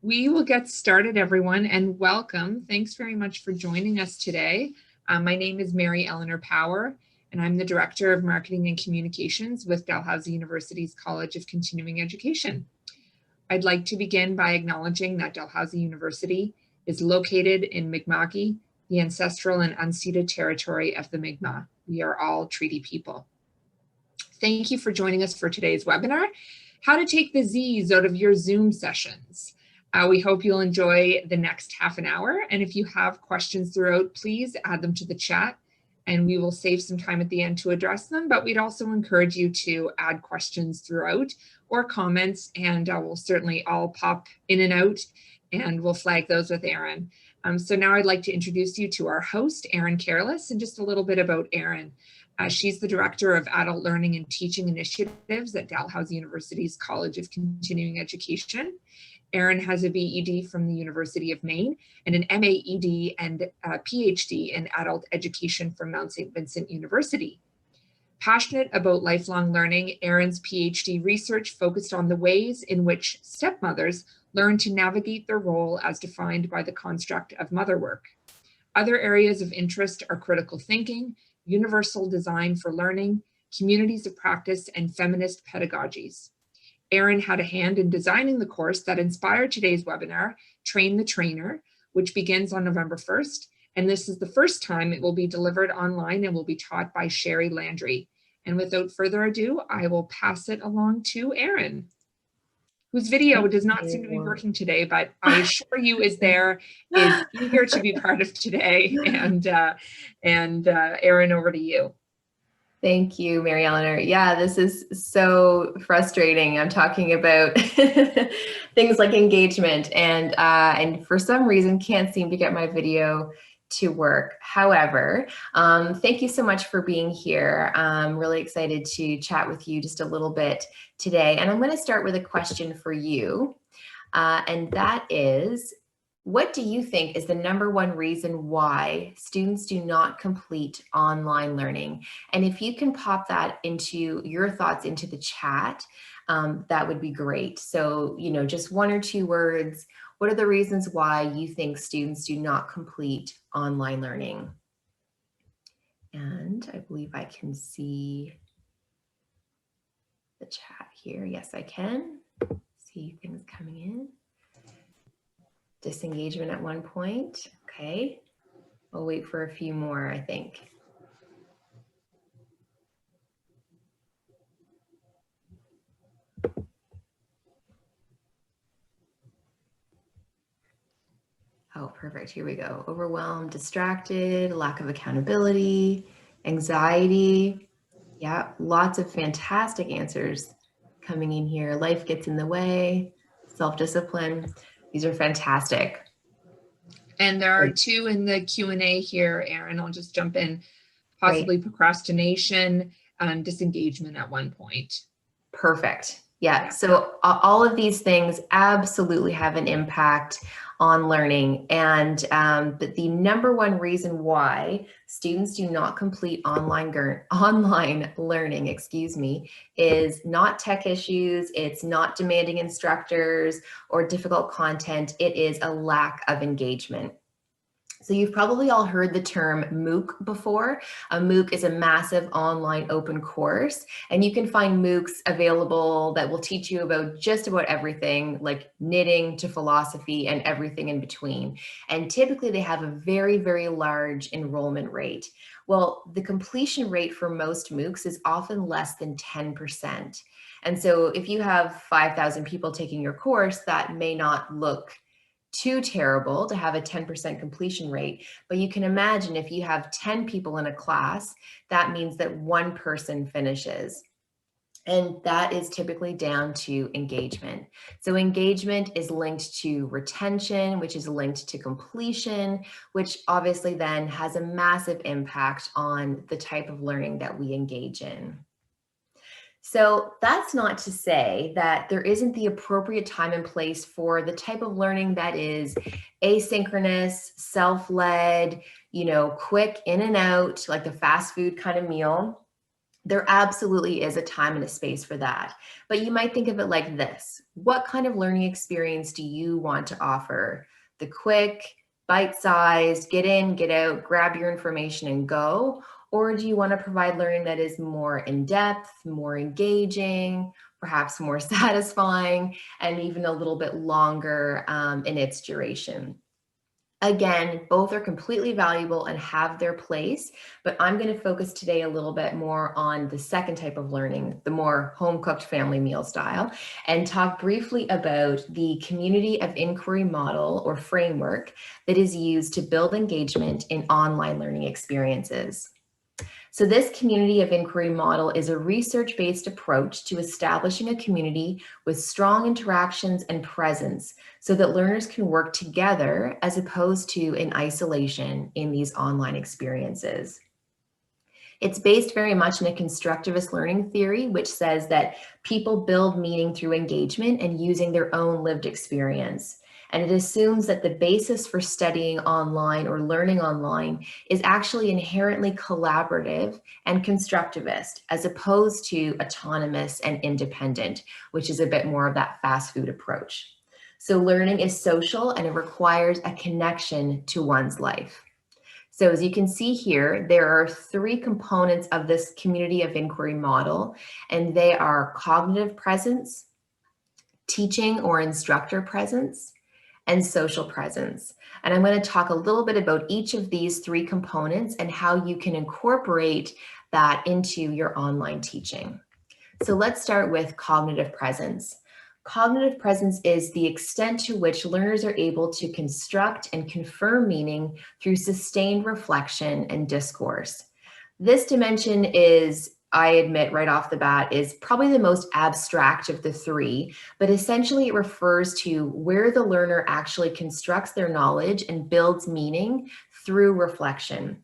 We will get started, everyone, and welcome. Thanks very much for joining us today. My name is Mary Eleanor Power, and I'm the Director of Marketing and Communications with Dalhousie University's College of Continuing Education. I'd like to begin by acknowledging that Dalhousie University is located in Mi'kmaq, the ancestral and unceded territory of the Mi'kmaq. We are all treaty people. Thank you for joining us for today's webinar, How to Take the Z's Out of Your Zoom Sessions. We hope you'll enjoy the next half an hour. And if you have questions throughout, please add them to the chat and we will save some time at the end to address them. But we'd also encourage you to add questions throughout or comments, and we'll certainly all pop in and out and we'll flag those with Erin. So now I'd like to introduce you to our host, Erin Careless, and just a little bit about Erin. She's the Director of Adult Learning and Teaching Initiatives at Dalhousie University's College of Continuing Education. Erin has a BEd from the University of Maine and an MAEd and a PhD in adult education from Mount St. Vincent University. Passionate about lifelong learning, Erin's PhD research focused on the ways in which stepmothers learn to navigate their role as defined by the construct of motherwork. Other areas of interest are critical thinking, universal design for learning, communities of practice, and feminist pedagogies. Erin had a hand in designing the course that inspired today's webinar, Train the Trainer, which begins on November 1st. And this is the first time it will be delivered online and will be taught by Sherry Landry. And without further ado, I will pass it along to Erin, whose video does not seem to be working today, but I assure you is eager to be part of today. And Erin, over to you. Thank you, Mary Eleanor. Yeah, this is so frustrating. I'm talking about things like engagement and for some reason can't seem to get my video to work. However, thank you so much for being here. I'm really excited to chat with you just a little bit today. And I'm going to start with a question for you. And that is, what do you think is the #1 reason why students do not complete online learning? And if you can pop that into your thoughts into the chat, that would be great. So, just 1 or 2 words. What are the reasons why you think students do not complete online learning? And I believe I can see the chat here. Yes, I can see things coming in. Disengagement at one point. Okay, we'll wait for a few more, I think. Oh, perfect. Here we go. Overwhelmed, distracted, lack of accountability, anxiety. Yeah, lots of fantastic answers coming in here. Life gets in the way, self-discipline. These are fantastic. And there are 2 in the Q&A here, Erin. I'll just jump in. Possibly procrastination and disengagement at one point. Perfect. Yeah. So all of these things absolutely have an impact on learning. And but the #1 reason why students do not complete online learning, is not tech issues. It's not demanding instructors or difficult content. It is a lack of engagement. So you've probably all heard the term MOOC before. A MOOC is a massive online open course, and you can find MOOCs available that will teach you about just about everything, like knitting to philosophy and everything in between. And typically they have a very, very large enrollment rate. Well, the completion rate for most MOOCs is often less than 10%. And so if you have 5,000 people taking your course, that may not look too terrible to have a 10% completion rate, but you can imagine if you have 10 people in a class, that means that 1 person finishes. And that is typically down to engagement. So engagement is linked to retention, which is linked to completion, which obviously then has a massive impact on the type of learning that we engage in. So that's not to say that there isn't the appropriate time and place for the type of learning that is asynchronous, self-led, quick in and out, like the fast food kind of meal. There absolutely is a time and a space for that. But you might think of it like this. What kind of learning experience do you want to offer? The quick, bite-sized, get in, get out, grab your information and go? Or do you want to provide learning that is more in-depth, more engaging, perhaps more satisfying, and even a little bit longer in its duration? Again, both are completely valuable and have their place, but I'm going to focus today a little bit more on the second type of learning, the more home-cooked family meal style, and talk briefly about the community of inquiry model or framework that is used to build engagement in online learning experiences. So this community of inquiry model is a research-based approach to establishing a community with strong interactions and presence so that learners can work together as opposed to in isolation in these online experiences. It's based very much in a constructivist learning theory, which says that people build meaning through engagement and using their own lived experience. And it assumes that the basis for studying online or learning online is actually inherently collaborative and constructivist, as opposed to autonomous and independent, which is a bit more of that fast food approach. So learning is social and it requires a connection to one's life. So as you can see here, there are three components of this community of inquiry model, and they are cognitive presence, teaching or instructor presence, and social presence. And I'm going to talk a little bit about each of these three components and how you can incorporate that into your online teaching. So let's start with cognitive presence. Cognitive presence is the extent to which learners are able to construct and confirm meaning through sustained reflection and discourse. This dimension is, I admit right off the bat, is probably the most abstract of the three, but essentially it refers to where the learner actually constructs their knowledge and builds meaning through reflection.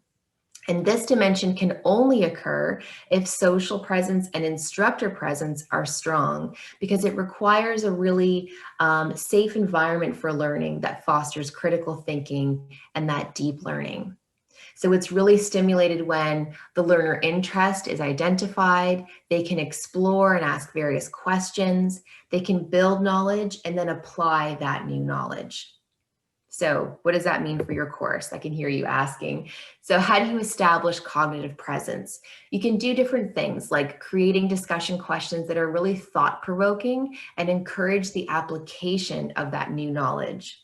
And this dimension can only occur if social presence and instructor presence are strong, because it requires a really safe environment for learning that fosters critical thinking and that deep learning. So it's really stimulated when the learner interest is identified, they can explore and ask various questions, they can build knowledge and then apply that new knowledge. So what does that mean for your course? I can hear you asking. So how do you establish cognitive presence? You can do different things like creating discussion questions that are really thought-provoking and encourage the application of that new knowledge.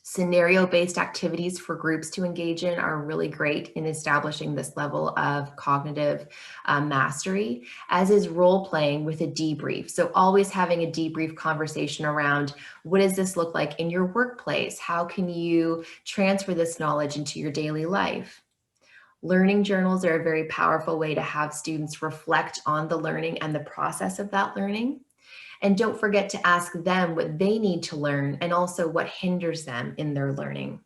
Scenario-based activities for groups to engage in are really great in establishing this level of cognitive mastery, as is role-playing with a debrief. So always having a debrief conversation around what does this look like in your workplace? How can you transfer this knowledge into your daily life? Learning journals are a very powerful way to have students reflect on the learning and the process of that learning. And don't forget to ask them what they need to learn and also what hinders them in their learning.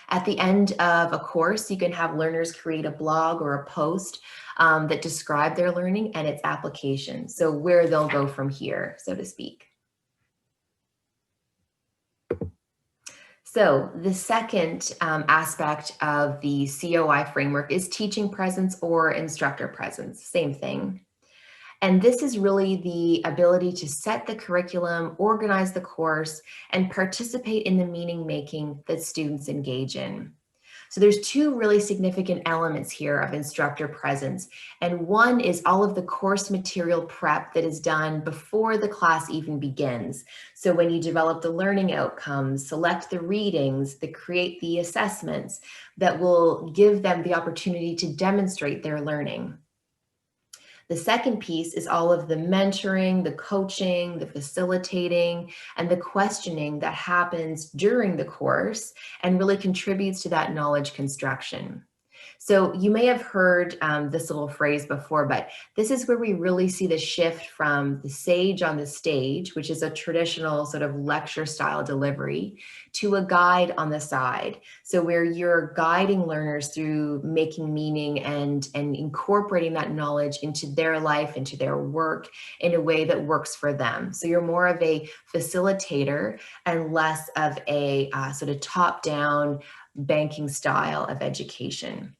At the end of a course, you can have learners create a blog or a post that describe their learning and its application. So where they'll go from here, so to speak. So the second aspect of the COI framework is teaching presence or instructor presence, same thing. And this is really the ability to set the curriculum, organize the course, and participate in the meaning making that students engage in. So there's two really significant elements here of instructor presence. And one is all of the course material prep that is done before the class even begins. So when you develop the learning outcomes, select the readings, create the assessments that will give them the opportunity to demonstrate their learning. The second piece is all of the mentoring, the coaching, the facilitating, and the questioning that happens during the course and really contributes to that knowledge construction. So you may have heard this little phrase before, but this is where we really see the shift from the sage on the stage, which is a traditional sort of lecture style delivery, to a guide on the side. So where you're guiding learners through making meaning and incorporating that knowledge into their life, into their work in a way that works for them. So you're more of a facilitator and less of a sort of top-down banking style of education.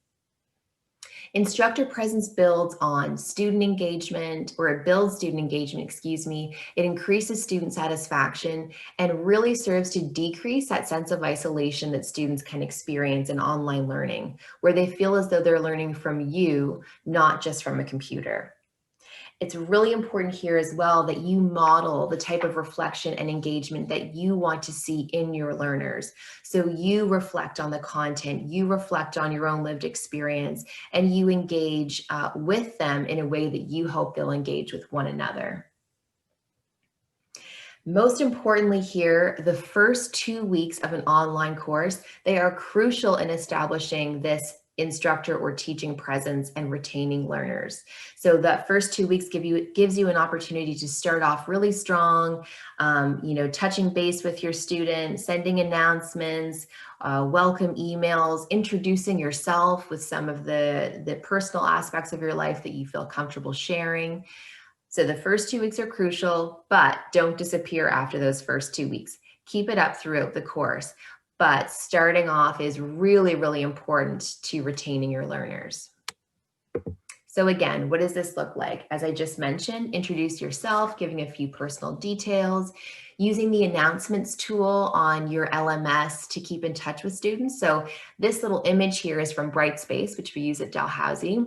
Instructor Presence builds on student engagement, or it builds student engagement, excuse me. It increases student satisfaction and really serves to decrease that sense of isolation that students can experience in online learning, where they feel as though they're learning from you, not just from a computer. It's really important here as well that you model the type of reflection and engagement that you want to see in your learners. So you reflect on the content, you reflect on your own lived experience, and you engage with them in a way that you hope they'll engage with one another. Most importantly here, the first 2 weeks of an online course, they are crucial in establishing this instructor or teaching presence and retaining learners. So that first 2 weeks gives you an opportunity to start off really strong, touching base with your student, sending announcements, welcome emails, introducing yourself with some of the personal aspects of your life that you feel comfortable sharing. So the first 2 weeks are crucial, but don't disappear after those first 2 weeks. Keep it up throughout the course. But starting off is really, really important to retaining your learners. So again, what does this look like? As I just mentioned, introduce yourself, giving a few personal details, using the announcements tool on your LMS to keep in touch with students. So this little image here is from Brightspace, which we use at Dalhousie.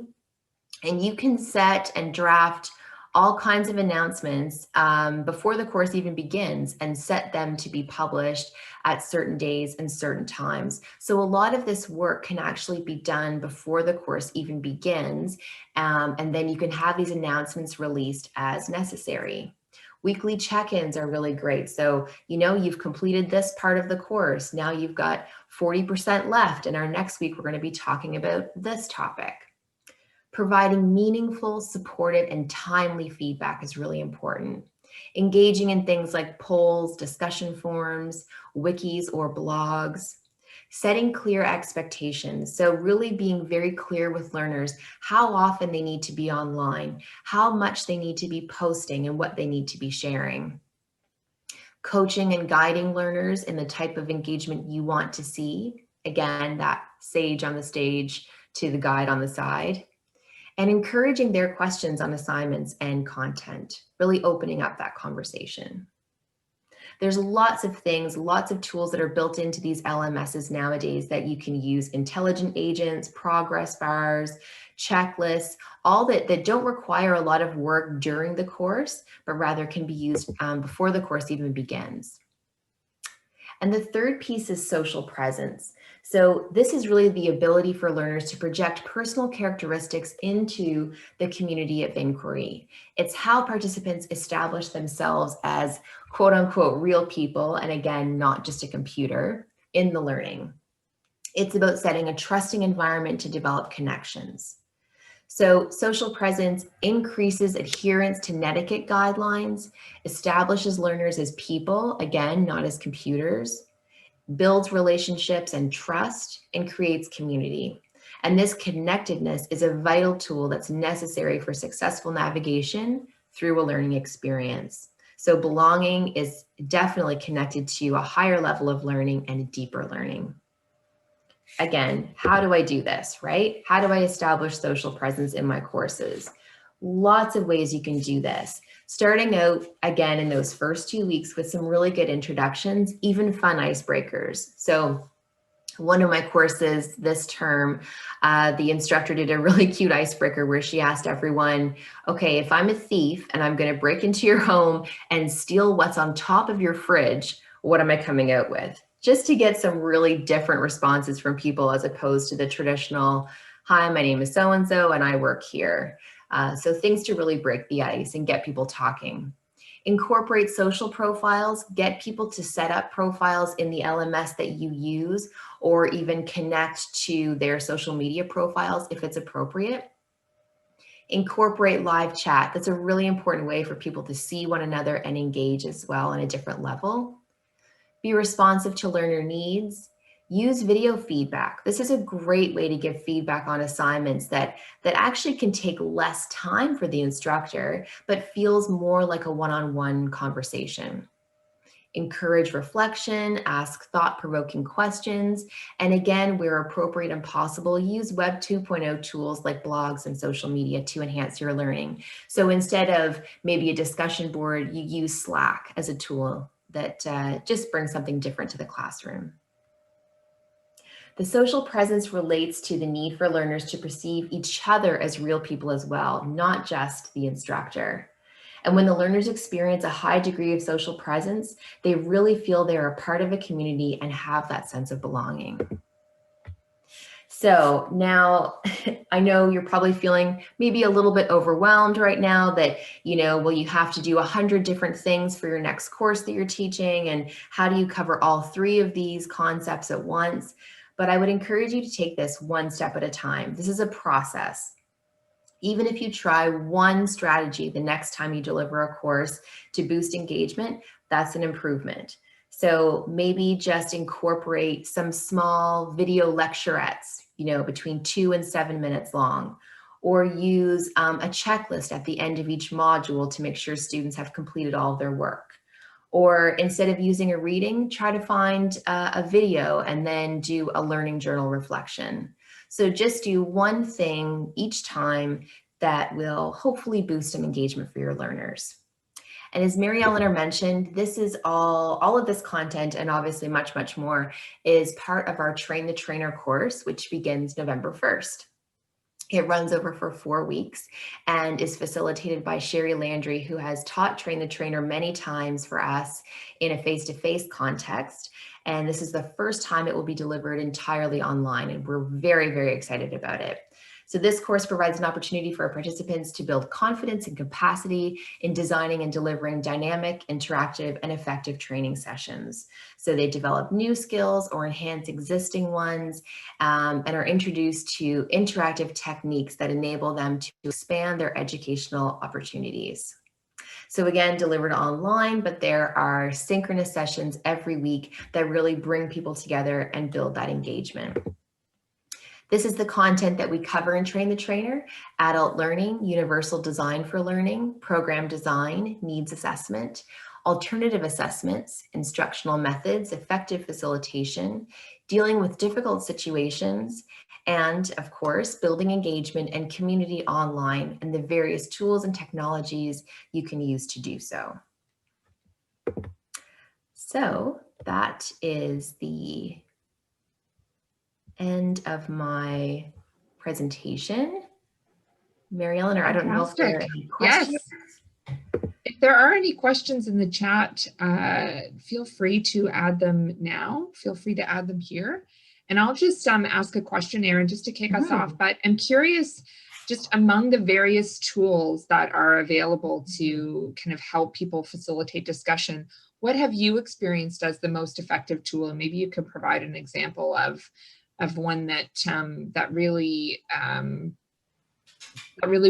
And you can set and draft all kinds of announcements before the course even begins and set them to be published at certain days and certain times. So a lot of this work can actually be done before the course even begins, and then you can have these announcements released as necessary. Weekly check-ins are really great. So, you've completed this part of the course. Now you've got 40% left, and our next week we're going to be talking about this topic. Providing meaningful, supportive, and timely feedback is really important. Engaging in things like polls, discussion forums, wikis, or blogs. Setting clear expectations. So really being very clear with learners how often they need to be online, how much they need to be posting, and what they need to be sharing. Coaching and guiding learners in the type of engagement you want to see. Again, that sage on the stage to the guide on the side. And encouraging their questions on assignments and content, really opening up that conversation. There's lots of things, lots of tools that are built into these LMSs nowadays that you can use: intelligent agents, progress bars, checklists, all that don't require a lot of work during the course, but rather can be used before the course even begins. And the third piece is social presence. So this is really the ability for learners to project personal characteristics into the community of inquiry. It's how participants establish themselves as quote unquote real people, and again, not just a computer, in the learning. It's about setting a trusting environment to develop connections. So social presence increases adherence to netiquette guidelines, establishes learners as people, again, not as computers, builds relationships and trust, and creates community. And this connectedness is a vital tool that's necessary for successful navigation through a learning experience. So belonging is definitely connected to a higher level of learning and a deeper learning. Again, how do I do this, right? How do I establish social presence in my courses? Lots of ways you can do this. Starting out, again, in those first 2 weeks with some really good introductions, even fun icebreakers. So one of my courses this term, the instructor did a really cute icebreaker where she asked everyone, okay, if I'm a thief and I'm going to break into your home and steal what's on top of your fridge, what am I coming out with? Just to get some really different responses from people as opposed to the traditional, hi, my name is so-and-so and I work here. So things to really break the ice and get people talking. Incorporate social profiles, get people to set up profiles in the LMS that you use, or even connect to their social media profiles if it's appropriate. Incorporate live chat. That's a really important way for people to see one another and engage as well on a different level. Be responsive to learner needs. Use video feedback. This is a great way to give feedback on assignments that actually can take less time for the instructor, but feels more like a one-on-one conversation. encourage reflection, ask thought-provoking questions, and again, where appropriate and possible, use Web 2.0 tools like blogs and social media to enhance your learning. So instead of maybe a discussion board, you use Slack as a tool that just brings something different to the classroom. The social presence relates to the need for learners to perceive each other as real people as well, not just the instructor. And when the learners experience a high degree of social presence, they really feel they're a part of a community and have that sense of belonging. So now I know you're probably feeling maybe a little bit overwhelmed right now that, well, you have to do 100 different things for your next course that you're teaching. And how do you cover all 3 of these concepts at once? But I would encourage you to take this one step at a time. This is a process. Even if you try one strategy the next time you deliver a course to boost engagement, that's an improvement. So maybe just incorporate some small video lecturettes, between 2 and 7 minutes long, or use a checklist at the end of each module to make sure students have completed all of their work. Or instead of using a reading, try to find a video and then do a learning journal reflection. So just do one thing each time that will hopefully boost some engagement for your learners. And as Mary Eleanor mentioned, this is all of this content, and obviously much, much more, is part of our Train the Trainer course, which begins November 1st. It runs over for 4 weeks and is facilitated by Sherry Landry, who has taught Train the Trainer many times for us in a face-to-face context. And this is the first time it will be delivered entirely online, and we're very, very excited about it. So this course provides an opportunity for our participants to build confidence and capacity in designing and delivering dynamic, interactive, and effective training sessions. So they develop new skills or enhance existing ones, and are introduced to interactive techniques that enable them to expand their educational opportunities. So again, delivered online, but there are synchronous sessions every week that really bring people together and build that engagement. This is the content that we cover in Train the Trainer: adult learning, universal design for learning, program design, needs assessment, alternative assessments, instructional methods, effective facilitation, dealing with difficult situations, and of course, building engagement and community online, and the various tools and technologies you can use to do so. So that is the end of my presentation. Mary Eleanor, I don't know if there are any questions. Yes. If there are any questions in the chat, feel free to add them now. Feel free to add them here. And I'll just ask a question, Erin, just to kick us off. But I'm curious, just among the various tools that are available to kind of help people facilitate discussion, what have you experienced as the most effective tool? And maybe you could provide an example of one that that really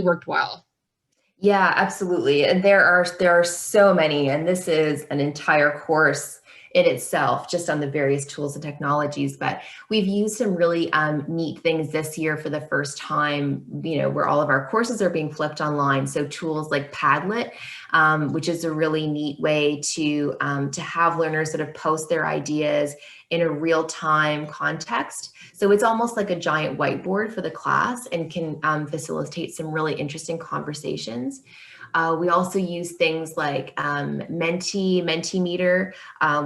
worked well. Yeah, absolutely. And there are so many, and this is an entire course in itself, just on the various tools and technologies. But we've used some really neat things this year for the first time, where all of our courses are being flipped online. So tools like Padlet, which is a really neat way to have learners sort of post their ideas in a real-time context. So it's almost like a giant whiteboard for the class and can facilitate some really interesting conversations. We also use things like Mentimeter,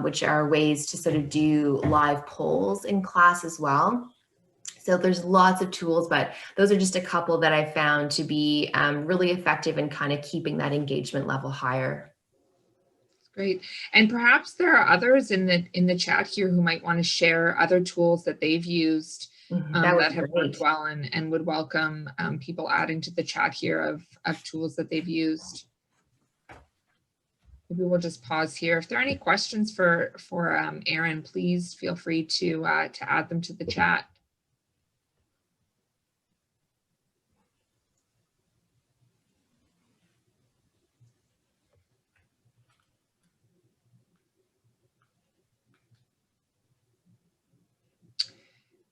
which are ways to sort of do live polls in class as well. So there's lots of tools, but those are just a couple that I found to be really effective in kind of keeping that engagement level higher. Great. And perhaps there are others in the chat here who might want to share other tools that they've used that have worked well, and would welcome people adding to the chat here of tools that they've used. Maybe we'll just pause here. If there are any questions for Erin, please feel free to add them to the chat.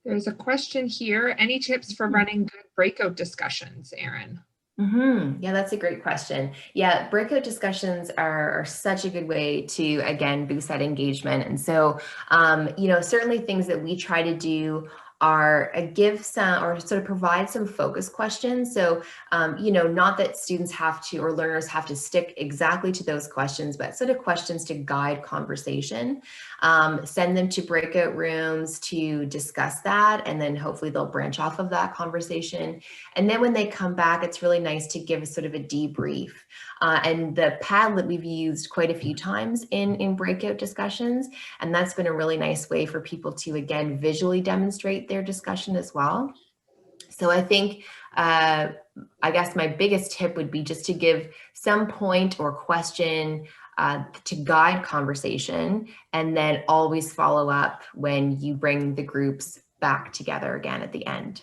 There's a question here. Any tips for running good breakout discussions, Erin? Yeah, that's a great question. Yeah, breakout discussions are such a good way to, again, boost that engagement. And so, certainly things that we try to do are give some or sort of provide some focus questions. So, not that students have to or learners have to stick exactly to those questions, but sort of questions to guide conversation. Send them to breakout rooms to discuss that, and then hopefully they'll branch off of that conversation. And then when they come back, it's really nice to give sort of a debrief. And the Padlet we've used quite a few times in breakout discussions. And that's been a really nice way for people to, again, visually demonstrate their discussion as well. So I think, I guess my biggest tip would be just to give some point or question to guide conversation, and then always follow up when you bring the groups back together again at the end.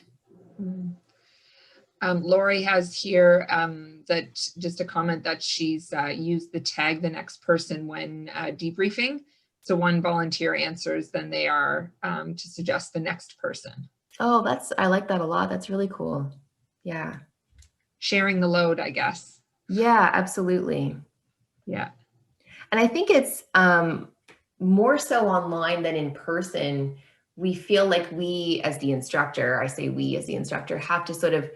Lori has here that just a comment that she's used the tag the next person when debriefing. So one volunteer answers, then they are to suggest the next person. Oh, I like that a lot. That's really cool. Yeah. Sharing the load, I guess. Yeah, absolutely. Yeah. And I think it's more so online than in person. We feel like we, as the instructor, I say we as the instructor, have to sort of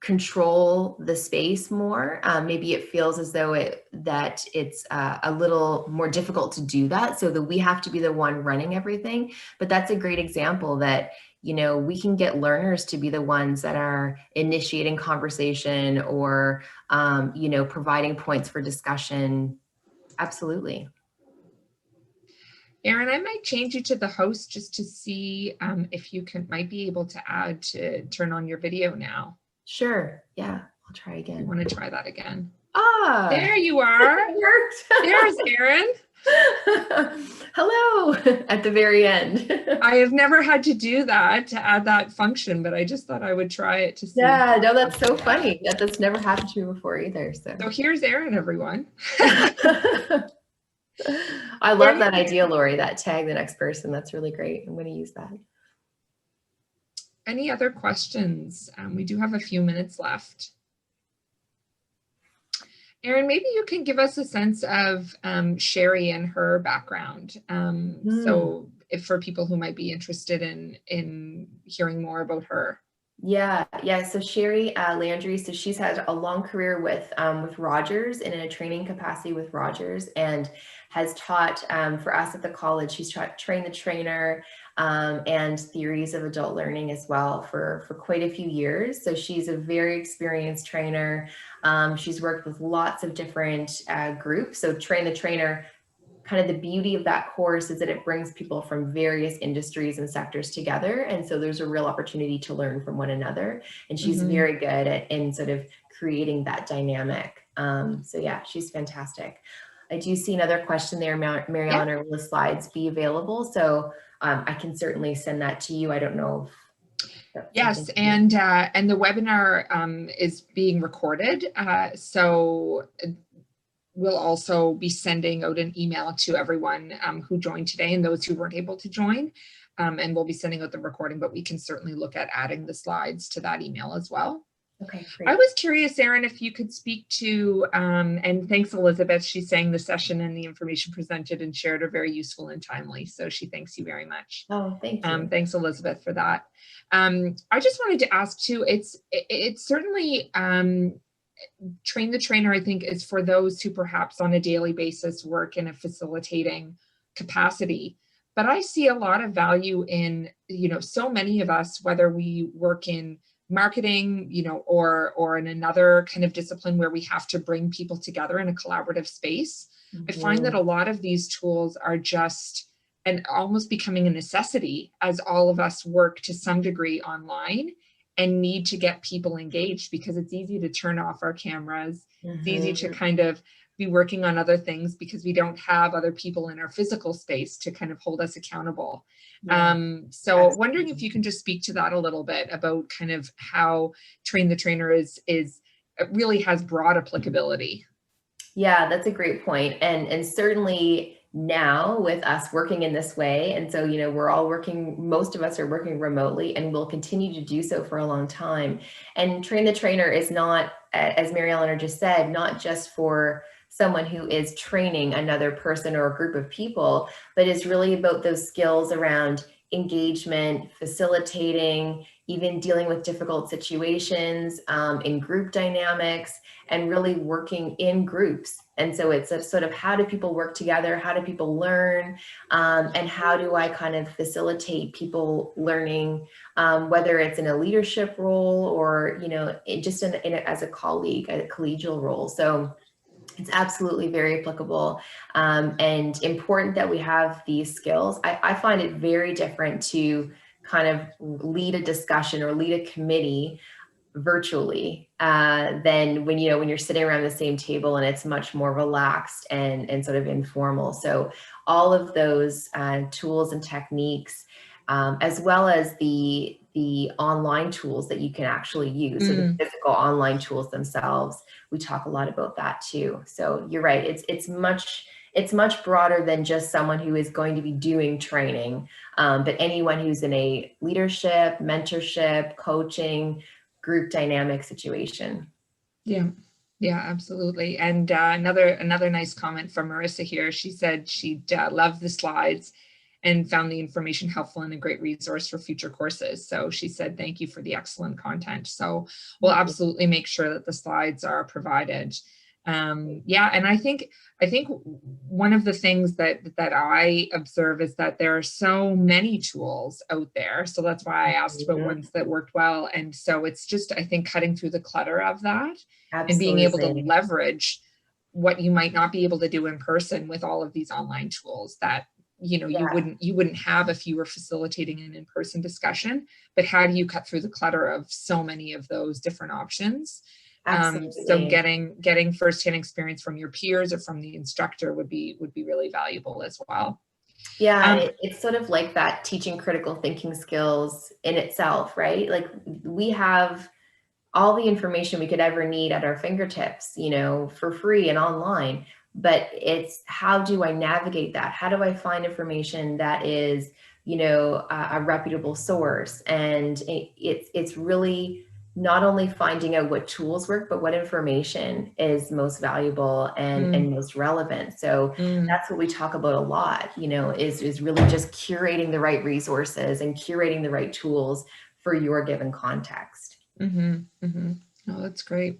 control the space more. Maybe it feels as though it's a little more difficult to do that, so that we have to be the one running everything. But that's a great example that, we can get learners to be the ones that are initiating conversation or, providing points for discussion. Absolutely. Erin, I might change you to the host just to see if you might be able to turn on your video now. Sure. Yeah, I'll try again. You want to try that again? Ah, there you are. It worked. There's Erin. Hello at the very end. I have never had to do that to add that function, but I just thought I would try it to see. Yeah, no, that's so funny. That's never happened to me before either. So here's Erin, everyone. I love that idea, Lori, that tag the next person. That's really great. I'm going to use that. Any other questions? We do have a few minutes left. Erin, maybe you can give us a sense of Sherry and her background. So if for people who might be interested in hearing more about her. Yeah. So Sherry Landry, so she's had a long career with Rogers and in a training capacity with Rogers, and has taught for us at the college. She's taught train the trainer and theories of adult learning as well for quite a few years. So she's a very experienced trainer. She's worked with lots of different groups. So train the trainer, kind of the beauty of that course is that it brings people from various industries and sectors together. And so there's a real opportunity to learn from one another. And she's very good in sort of creating that dynamic. So yeah, she's fantastic. I do see another question there, Mary Ellen, or will the slides be available? So I can certainly send that to you. I don't know. Yes, and the webinar is being recorded. So we'll also be sending out an email to everyone who joined today and those who weren't able to join. And we'll be sending out the recording, but we can certainly look at adding the slides to that email as well. Okay, great. I was curious, Erin, if you could speak to, and thanks, Elizabeth, she's saying the session and the information presented and shared are very useful and timely. So she thanks you very much. Oh, thank you. Thanks, Elizabeth, for that. I just wanted to ask too, it's certainly, train the trainer, I think, is for those who perhaps on a daily basis work in a facilitating capacity. But I see a lot of value in, so many of us, whether we work in marketing, or in another kind of discipline where we have to bring people together in a collaborative space. I find that a lot of these tools are just almost becoming a necessity as all of us work to some degree online and need to get people engaged, because it's easy to turn off our cameras. It's easy to kind of be working on other things because we don't have other people in our physical space to kind of hold us accountable. So wondering if you can just speak to that a little bit about kind of how Train the Trainer is really has broad applicability. Yeah, that's a great point. And certainly now with us working in this way, and so we're all working, most of us are working remotely and will continue to do so for a long time. And Train the Trainer is not as Mary Eleanor just said, not just for someone who is training another person or a group of people, but is really about those skills around engagement, facilitating, even dealing with difficult situations in group dynamics, and really working in groups. And so it's a sort of, how do people work together? How do people learn? And how do I kind of facilitate people learning, whether it's in a leadership role or, you know, just as a colleague, a collegial role. So it's absolutely very applicable and important that we have these skills. I find it very different to kind of lead a discussion or lead a committee virtually than when, you know, when you're sitting around the same table and it's much more relaxed and sort of informal. So all of those tools and techniques, as well as the online tools that you can actually use, so the physical online tools themselves, we talk a lot about that too. So you're right, it's much broader than just someone who is going to be doing training, but anyone who's in a leadership, mentorship, coaching, group dynamic situation. Yeah. Yeah, absolutely. And another nice comment from Marissa here. She said she loved the slides and found the information helpful and a great resource for future courses. So she said, thank you for the excellent content. So we'll absolutely make sure that the slides are provided. Yeah, and I think one of the things that I observe is that there are so many tools out there. So that's why I asked about ones that worked well. And so it's just, I think, cutting through the clutter of that and being able to leverage what you might not be able to do in person with all of these online tools that, you know, you wouldn't have if you were facilitating an in-person discussion. But how do you cut through the clutter of so many of those different options? So getting firsthand experience from your peers or from the instructor would be really valuable as well. Yeah, it's sort of like that teaching critical thinking skills in itself, right? Like, we have all the information we could ever need at our fingertips, you know, for free and online. But it's, how do I navigate that? How do I find information that is, you know, a reputable source? And it's really not only finding out what tools work, but what information is most valuable and most relevant. So that's what we talk about a lot, you know, is really just curating the right resources and curating the right tools for your given context. Oh, that's great.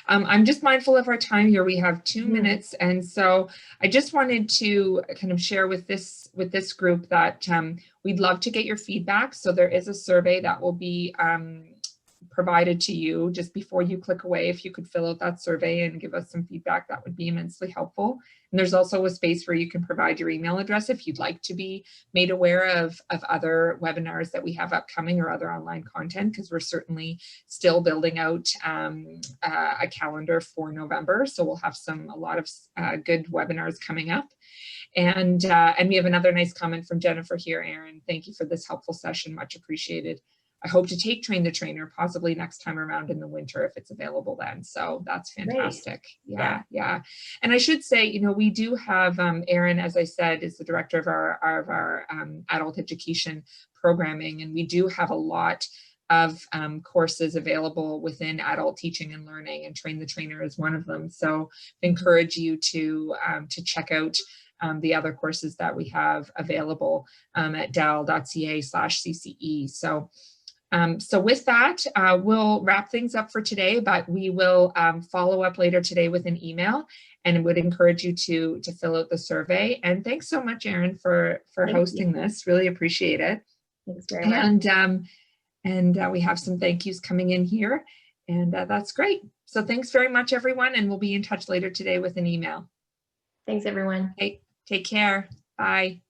I'm just mindful of our time here. We have 2 minutes. And so I just wanted to kind of share with this group that we'd love to get your feedback. So there is a survey that will be provided to you just before you click away. If you could fill out that survey and give us some feedback, that would be immensely helpful. And there's also a space where you can provide your email address if you'd like to be made aware of other webinars that we have upcoming or other online content, because we're certainly still building out a calendar for November. So we'll have a lot of good webinars coming up. And we have another nice comment from Jennifer here. Aaron, thank you for this helpful session. Much appreciated. I hope to take Train the Trainer possibly next time around in the winter if it's available then. So that's fantastic. Yeah. And I should say, you know, we do have Aaron, as I said, is the director of our adult education programming, and we do have a lot of courses available within adult teaching and learning, and Train the Trainer is one of them. So I encourage you to check out the other courses that we have available at dal.ca/CCE. So with that, we'll wrap things up for today, but we will follow up later today with an email, and would encourage you to fill out the survey. And thanks so much, Aaron, for hosting this. Really appreciate it. Thanks very much. And we have some thank yous coming in here, and that's great. So thanks very much, everyone, and we'll be in touch later today with an email. Thanks, everyone. Take care. Bye.